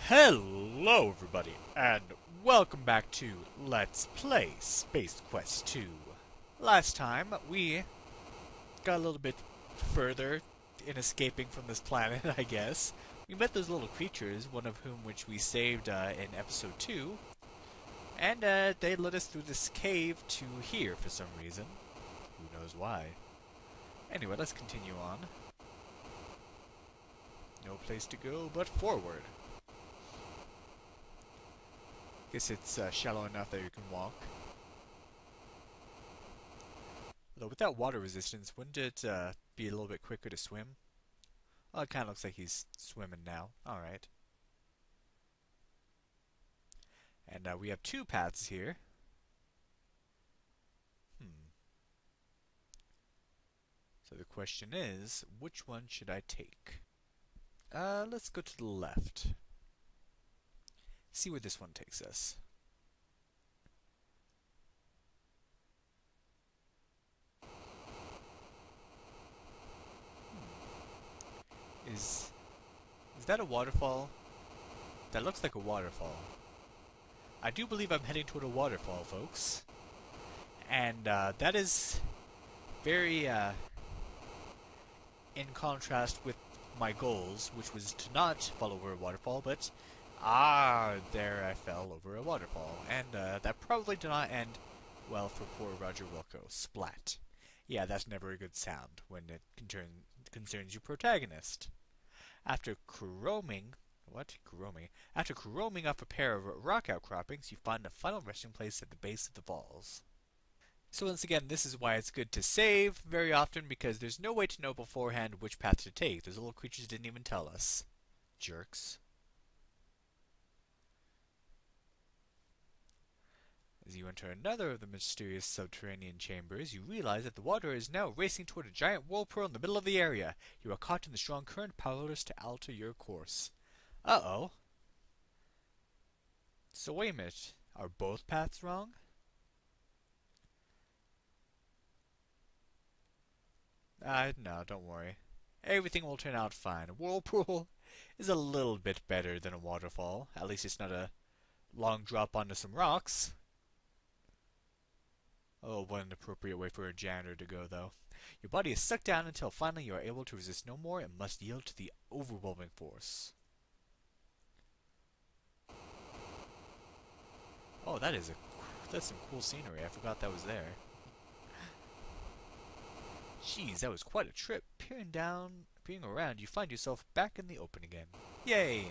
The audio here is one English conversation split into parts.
Hello everybody, and welcome back to Let's Play Space Quest 2. Last time, we got a little bit further in escaping from this planet, I guess. We met those little creatures, one of whom which we saved in episode 2, and they led us through this cave to here for some reason. Who knows why. Anyway, let's continue on. No place to go but forward. Guess it's shallow enough that you can walk. Although with that water resistance, wouldn't it be a little bit quicker to swim? Well, it kind of looks like he's swimming now. Alright. And we have two paths here. So the question is, which one should I take? Let's go to the left. See where this one takes us. Is that a waterfall? That looks like a waterfall. I do believe I'm heading toward a waterfall, folks. And that is very in contrast with my goals, which was to not fall over a waterfall, but there I fell over a waterfall. And that probably did not end well for poor Roger Wilco. Splat. Yeah, that's never a good sound when it concerns your protagonist. After caroming off a pair of rock outcroppings, you find a final resting place at the base of the falls. So once again, this is why it's good to save very often, because there's no way to know beforehand which path to take. Those little creatures didn't even tell us. Jerks. As you enter another of the mysterious subterranean chambers, you realize that the water is now racing toward a giant whirlpool in the middle of the area. You are caught in the strong current, powerless to alter your course. Uh-oh. So wait a minute. Are both paths wrong? No, don't worry. Everything will turn out fine. A whirlpool is a little bit better than a waterfall. At least it's not a long drop onto some rocks. Oh, what an appropriate way for a janitor to go, though. Your body is sucked down until finally you are able to resist no more and must yield to the overwhelming force. Oh, that's some cool scenery. I forgot that was there. Jeez, that was quite a trip. Peering around, you find yourself back in the open again. Yay!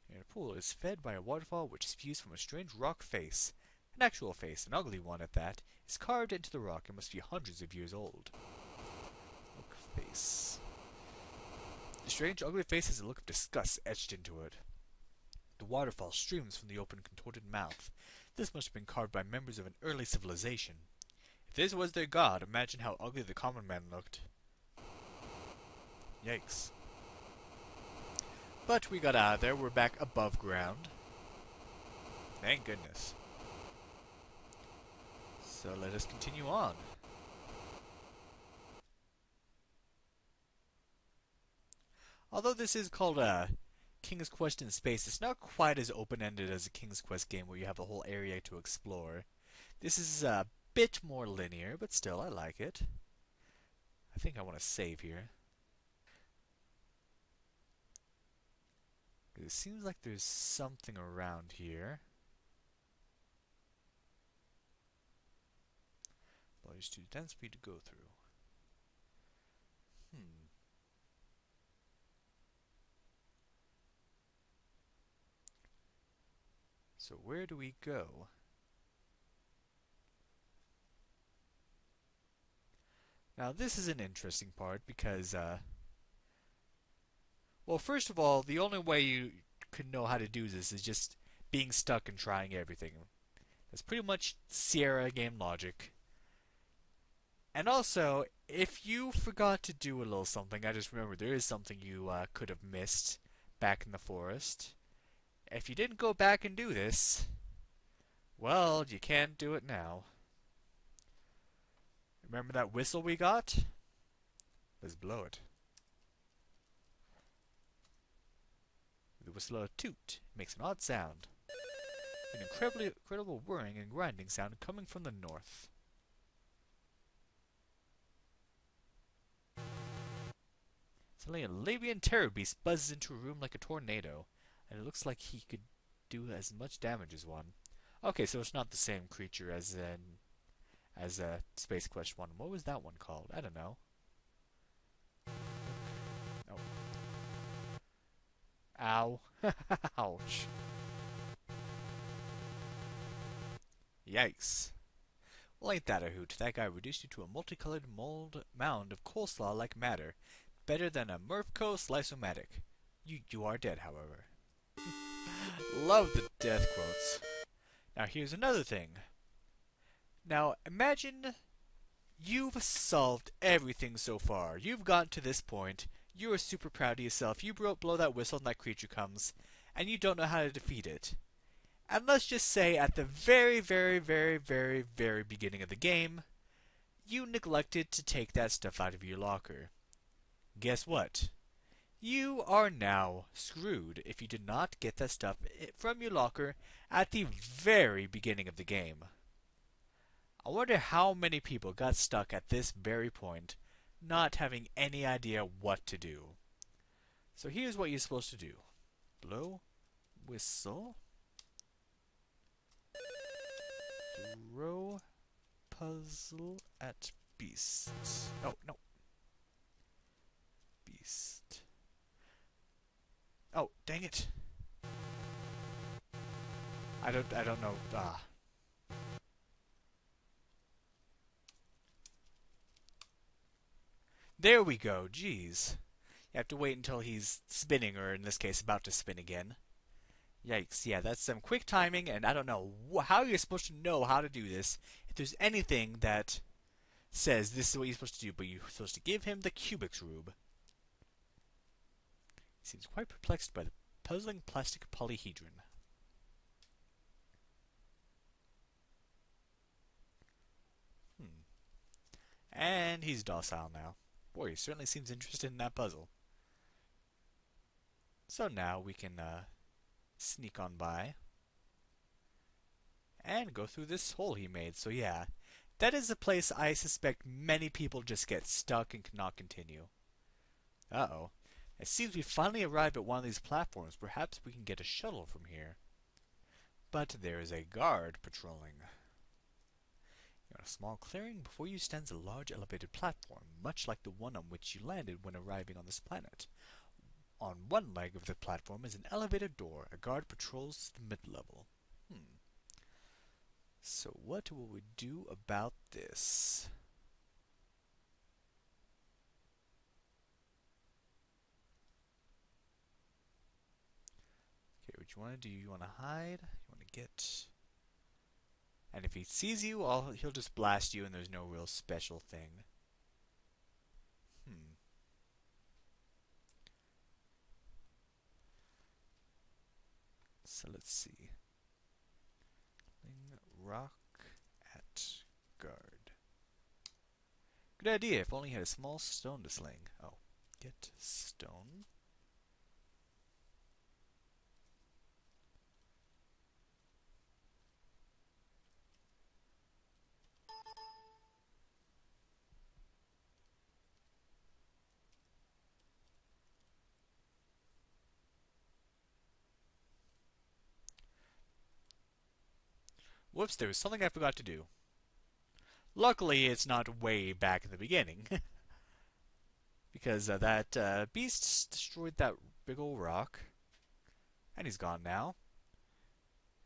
The pool is fed by a waterfall which spews from a strange rock face. An actual face, an ugly one at that, is carved into the rock and must be hundreds of years old. Look face. The strange ugly face has a look of disgust etched into it. The waterfall streams from the open contorted mouth. This must have been carved by members of an early civilization. If this was their god, imagine how ugly the common man looked. Yikes. But we got out of there. We're back above ground. Thank goodness. So let us continue on. Although this is called a King's Quest in space, it's not quite as open-ended as a King's Quest game where you have a whole area to explore. This is a bit more linear, but still, I like it. I think I want to save here. It seems like there's something around here. But it's too dense for you to go through. So where do we go? Now this is an interesting part because, well, first of all, the only way you could know how to do this is just being stuck and trying everything. That's pretty much Sierra game logic. And also, if you forgot to do a little something, I just remembered there is something you could have missed back in the forest. If you didn't go back and do this, well, you can't do it now. Remember that whistle we got? Let's blow it. whistle a toot. It makes an odd sound. An incredible whirring and grinding sound coming from the north. Suddenly a Labian terror beast buzzes into a room like a tornado, and it looks like he could do as much damage as one. Okay, so it's not the same creature as Space Quest 1. What was that one called? I don't know. Oh. Ow. Ouch. Yikes. Well, ain't that a hoot? That guy reduced you to a multicolored mound of coleslaw-like matter. Better than a Murphco Slice-O-Matic. You are dead, however. Love the death quotes. Now here's another thing. Now imagine you've solved everything so far. You've gotten to this point. You are super proud of yourself. You blow that whistle and that creature comes. And you don't know how to defeat it. And let's just say at the very, very, very, very, very beginning of the game, you neglected to take that stuff out of your locker. Guess what? You are now screwed if you did not get that stuff from your locker at the very beginning of the game. I wonder how many people got stuck at this very point, not having any idea what to do. So here's what you're supposed to do. Blow, whistle, throw puzzle at beast. Oh, no. Beast. Oh, dang it. I don't know. There we go. Jeez. You have to wait until he's spinning, or in this case, about to spin again. Yikes. Yeah, that's some quick timing, and I don't know how you're supposed to know how to do this if there's anything that says this is what you're supposed to do, but you're supposed to give him the Cubix Rube. He seems quite perplexed by the puzzling plastic polyhedron. And he's docile now. Boy, he certainly seems interested in that puzzle. So now we can sneak on by and go through this hole he made. So yeah, that is a place I suspect many people just get stuck and cannot continue. Uh-oh. It seems we finally arrived at one of these platforms. Perhaps we can get a shuttle from here. But there is a guard patrolling. You're in a small clearing. Before you stands a large elevated platform, much like the one on which you landed when arriving on this planet. On one leg of the platform is an elevator door. A guard patrols the mid-level. So what will we do about this? Okay, what you want to do, you want to hide, you want to get... And if he sees you, he'll just blast you and there's no real special thing. So let's see. Rock at guard. Good idea, if only you had a small stone to sling. Oh, get stone. Whoops, there was something I forgot to do. Luckily, it's not way back in the beginning. Because that beast destroyed that big old rock. And he's gone now.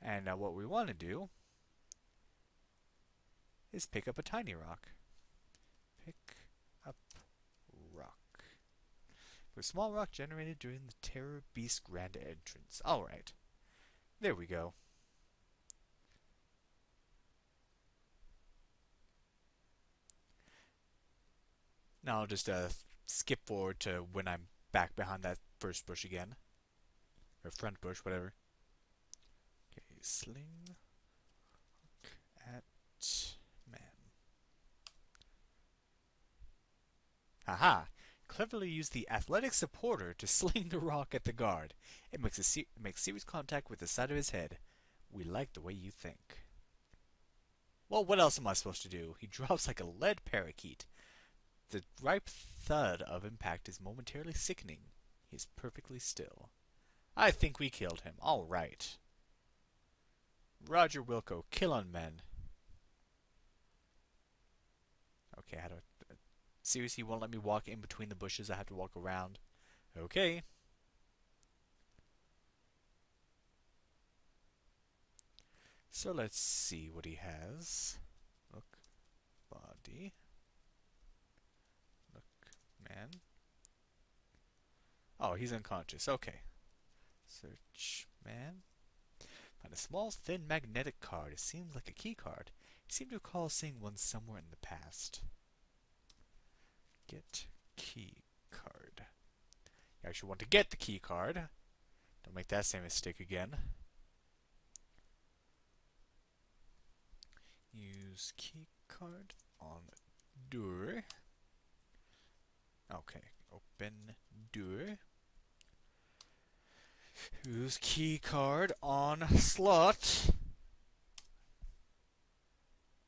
And what we want to do is pick up a tiny rock. Pick up rock. For a small rock generated during the Terror Beast Grand Entrance. Alright. There we go. Now I'll just skip forward to when I'm back behind that first bush again. Or front bush, whatever. Okay, sling. Look at man. Haha! cleverly use the athletic supporter to sling the rock at the guard. It makes serious contact with the side of his head. We like the way you think. Well, what else am I supposed to do? He drops like a lead parakeet. The ripe thud of impact is momentarily sickening. He is perfectly still. I think we killed him. All right. Roger Wilco, kill on men. Okay, how do I... Seriously, you won't let me walk in between the bushes? I have to walk around. Okay. So let's see what he has. Look, body. Look, man. Oh, he's unconscious. Okay. Search, man. Find a small, thin magnetic card. It seems like a key card. You seem to recall seeing one somewhere in the past. Get key card. You actually want to get the key card. Don't make that same mistake again. Use key card on door. Okay, open door. Use key card on slot.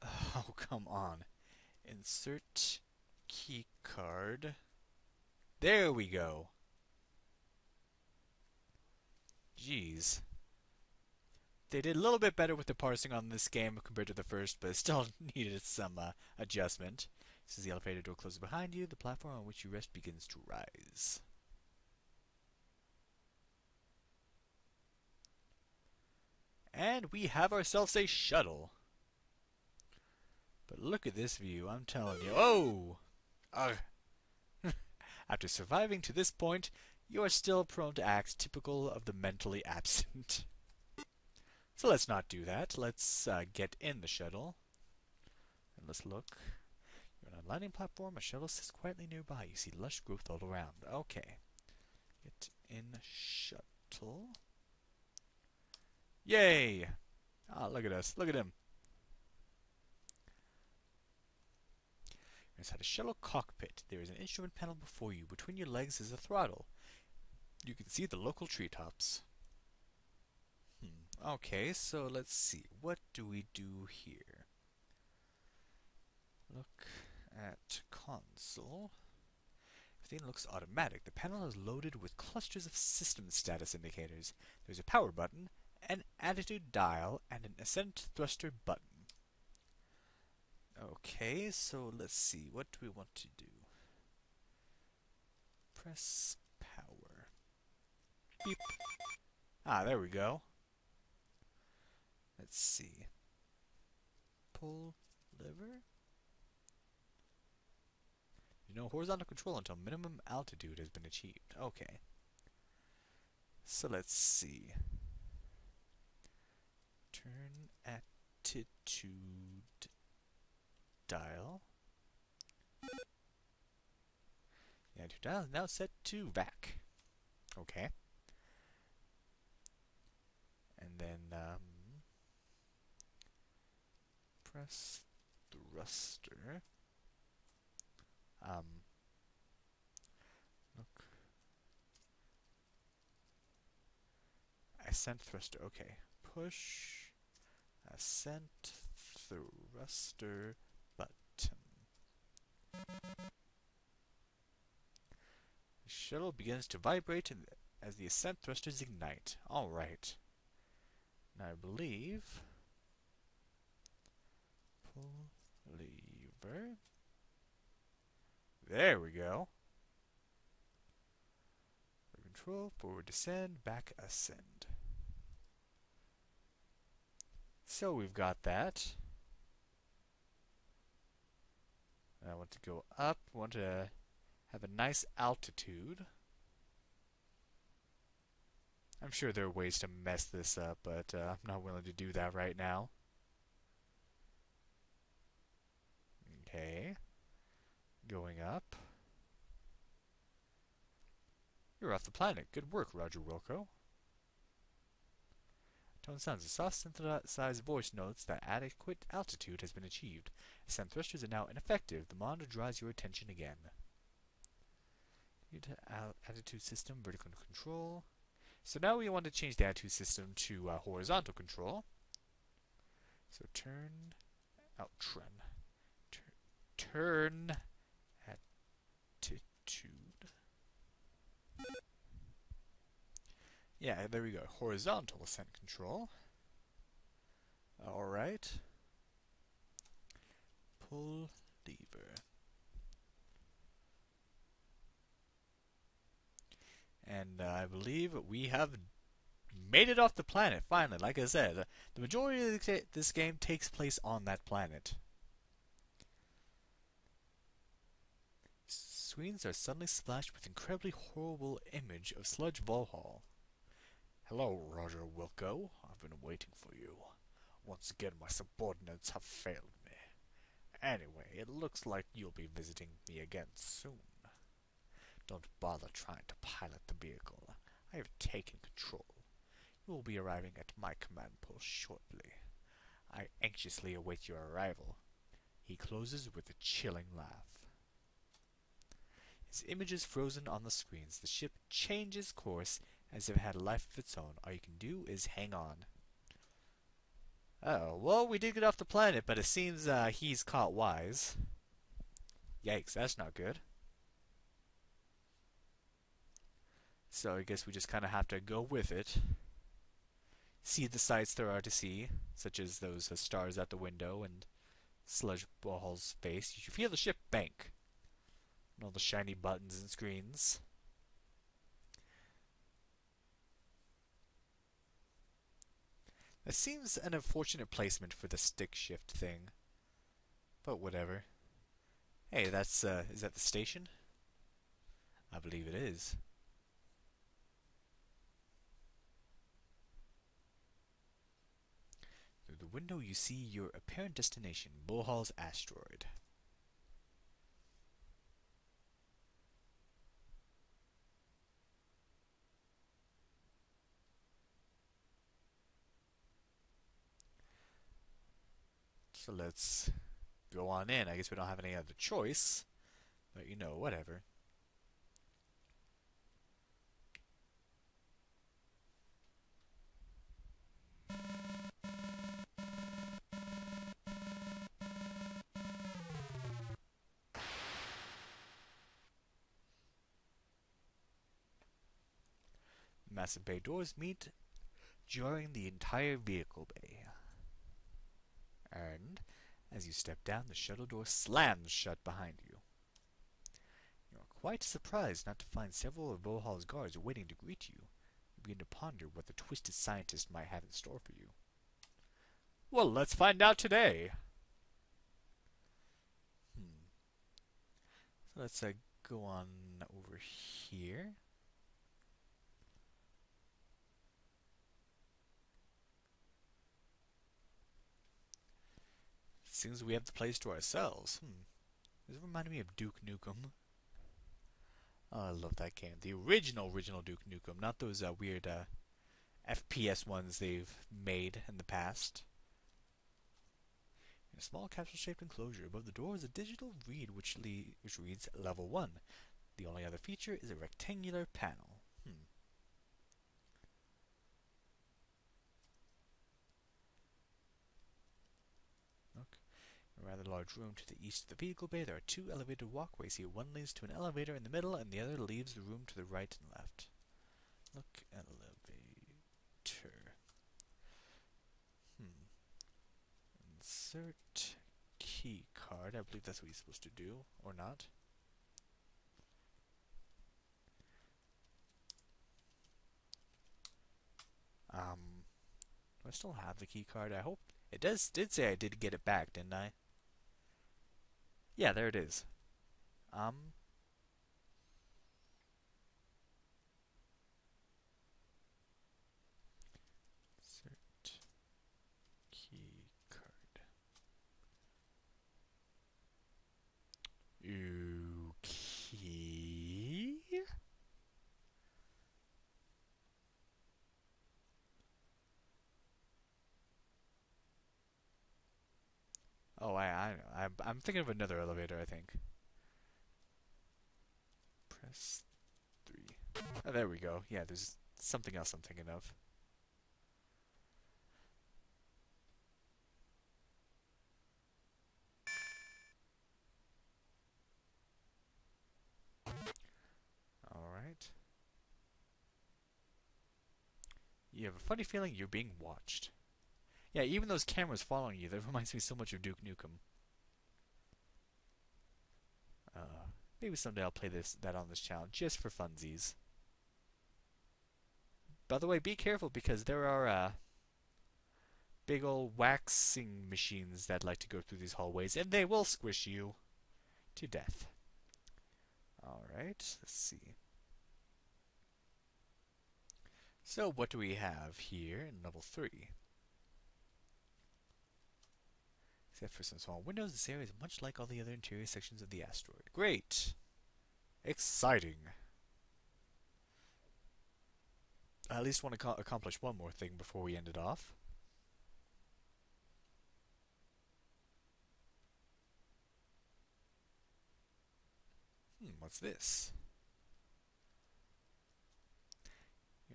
Oh, come on. Insert key card. There we go. Jeez. They did a little bit better with the parsing on this game compared to the first, but it still needed some adjustment. This is the elevator door closes behind you. The platform on which you rest begins to rise. And we have ourselves a shuttle. But look at this view, I'm telling you. Oh! After surviving to this point, you are still prone to acts typical of the mentally absent. So let's not do that. Let's get in the shuttle. And let's look. You're on a landing platform. A shuttle sits quietly nearby. You see lush growth all around. Okay. Get in shuttle. Yay! Ah, look at us. Look at him. Inside a shuttle cockpit, there is an instrument panel before you. Between your legs is a throttle. You can see the local treetops. Okay, so let's see. What do we do here? Look at console. Everything looks automatic. The panel is loaded with clusters of system status indicators. There's a power button, an attitude dial, and an ascent thruster button. Okay, so let's see. What do we want to do? Press power. Beep. Ah, there we go. Let's see. Pull lever. No horizontal control until minimum altitude has been achieved. Okay. So let's see. Turn attitude dial. The attitude dial is now set to vac. Okay. And then press thruster. Look. Ascent thruster. Okay. Push ascent thruster button. The shuttle begins to vibrate as the ascent thrusters ignite. Alright. Now I believe... Pull lever. There we go. Control, forward descend, back ascend. So we've got that. I want to go up, want to have a nice altitude. I'm sure there are ways to mess this up, but I'm not willing to do that right now. Okay. Going up. You're off the planet. Good work, Roger Wilco. Tone sounds. A soft synthesized voice notes that adequate altitude has been achieved. Ascent thrusters are now ineffective. The monitor draws your attention again. Attitude system, vertical control. So now we want to change the attitude system to horizontal control. So turn, outrun, turn attitude. Yeah, there we go. Horizontal ascent control. Alright. Pull lever. And I believe we have made it off the planet, finally. Like I said, the majority of this game takes place on that planet. Screens are suddenly splashed with incredibly horrible image of Sludge Valhall. Hello, Roger Wilco. I've been waiting for you. Once again, my subordinates have failed me. Anyway, it looks like you'll be visiting me again soon. Don't bother trying to pilot the vehicle. I have taken control. You will be arriving at my command post shortly. I anxiously await your arrival. He closes with a chilling laugh. His image is frozen on the screens. The ship changes course as if it had a life of its own. All you can do is hang on. Oh, well, we did get off the planet, but it seems he's caught wise. Yikes, that's not good. So I guess we just kind of have to go with it. See the sights there are to see, such as those stars at the window and Sludge Ball's face. You feel the ship bank. And all the shiny buttons and screens. That seems an unfortunate placement for the stick shift thing. But whatever. Hey, that's, is that the station? I believe it is. Through the window you see your apparent destination, Bohal's asteroid. So let's go on in. I guess we don't have any other choice. But you know, whatever. Massive bay doors meet, jarring the entire vehicle bay. And as you step down, the shuttle door slams shut behind you. You are quite surprised not to find several of Bohal's guards waiting to greet you. You begin to ponder what the twisted scientist might have in store for you. Well, let's find out today. So let's go on over here. Seems we have the place to ourselves. Does it remind me of Duke Nukem? Oh, I love that game. The original Duke Nukem, not those weird FPS ones they've made in the past. In a small capsule-shaped enclosure above the door is a digital read which reads Level 1. The only other feature is a rectangular panel. A rather large room to the east of the vehicle bay. There are two elevated walkways here. One leads to an elevator in the middle, and the other leaves the room to the right and left. Look, elevator. Insert key card. I believe that's what he's supposed to do, or not. Do I still have the key card? I hope it did say I did get it back, didn't I? Yeah, there it is. Insert key card. Okay. Oh, I know. I'm thinking of another elevator, I think. Press Oh, there we go. Yeah, there's something else I'm thinking of. Alright. You have a funny feeling you're being watched. Yeah, even those cameras following you, that reminds me so much of Duke Nukem. Maybe someday I'll play that on this channel, just for funsies. By the way, be careful because there are big old waxing machines that like to go through these hallways, and they will squish you to death. Alright, let's see. So what do we have here in level 3? Except for some small windows, this area is much like all the other interior sections of the asteroid. Great! Exciting! I at least want to accomplish one more thing before we end it off. What's this?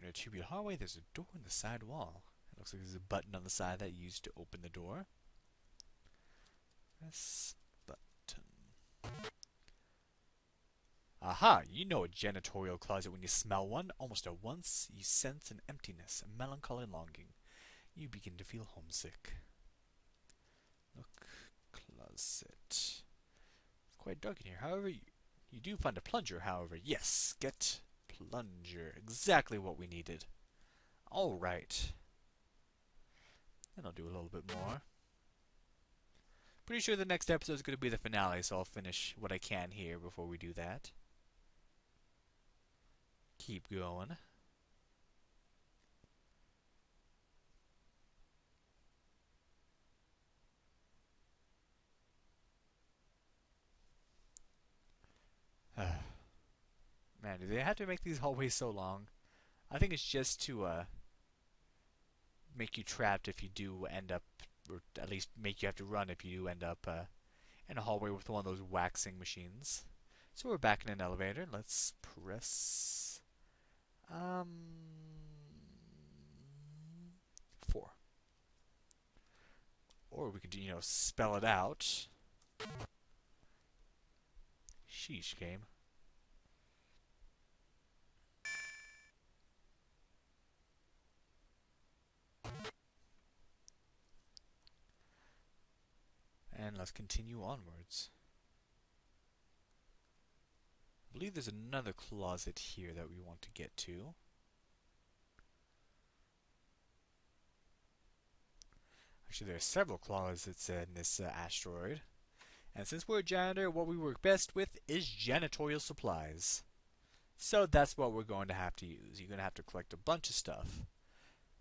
In a tubular hallway, there's a door in the side wall. It looks like there's a button on the side that you use to open the door. Press button. Aha! You know a janitorial closet when you smell one. Almost at once, you sense an emptiness, a melancholy longing. You begin to feel homesick. Look, closet. It's quite dark in here. However, you do find a plunger, however. Yes, get plunger. Exactly what we needed. Alright. Then I'll do a little bit more. Pretty sure the next episode is going to be the finale, so I'll finish what I can here before we do that. Keep going. Man, do they have to make these hallways so long? I think it's just to make you trapped if you do end up, or at least make you have to run if you do end up in a hallway with one of those waxing machines. So we're back in an elevator. Let's press 4. Or we could, spell it out. Sheesh, game. And let's continue onwards. I believe there's another closet here that we want to get to. Actually, there are several closets in this asteroid. And since we're a janitor, what we work best with is janitorial supplies. So that's what we're going to have to use. You're going to have to collect a bunch of stuff.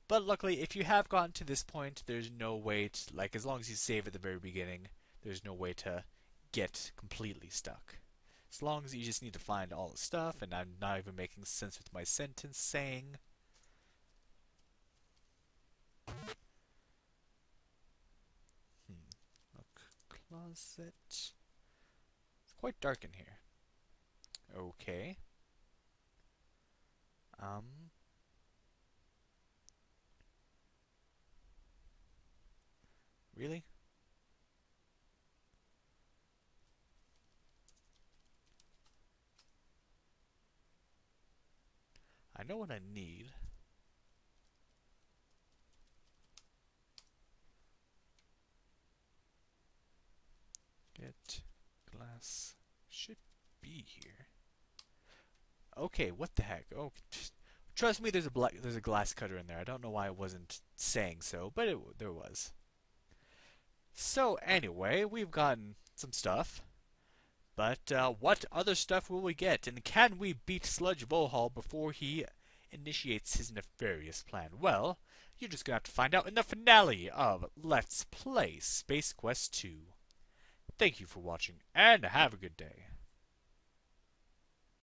But luckily, if you have gotten to this point, there's no way to, like, as long as you save at the very beginning, there's no way to get completely stuck. As long as you just need to find all the stuff, and I'm not even making sense with my sentence saying. Look, closet. It's quite dark in here. Okay. Really? I know what I need. Get glass. Should be here. Okay, what the heck? Oh, trust me, there's a glass cutter in there. I don't know why it wasn't saying so, but there was. So anyway, we've gotten some stuff. But what other stuff will we get? And can we beat Sludge Bohall before he initiates his nefarious plan? Well, you're just going to have to find out in the finale of Let's Play Space Quest 2. Thank you for watching, and have a good day.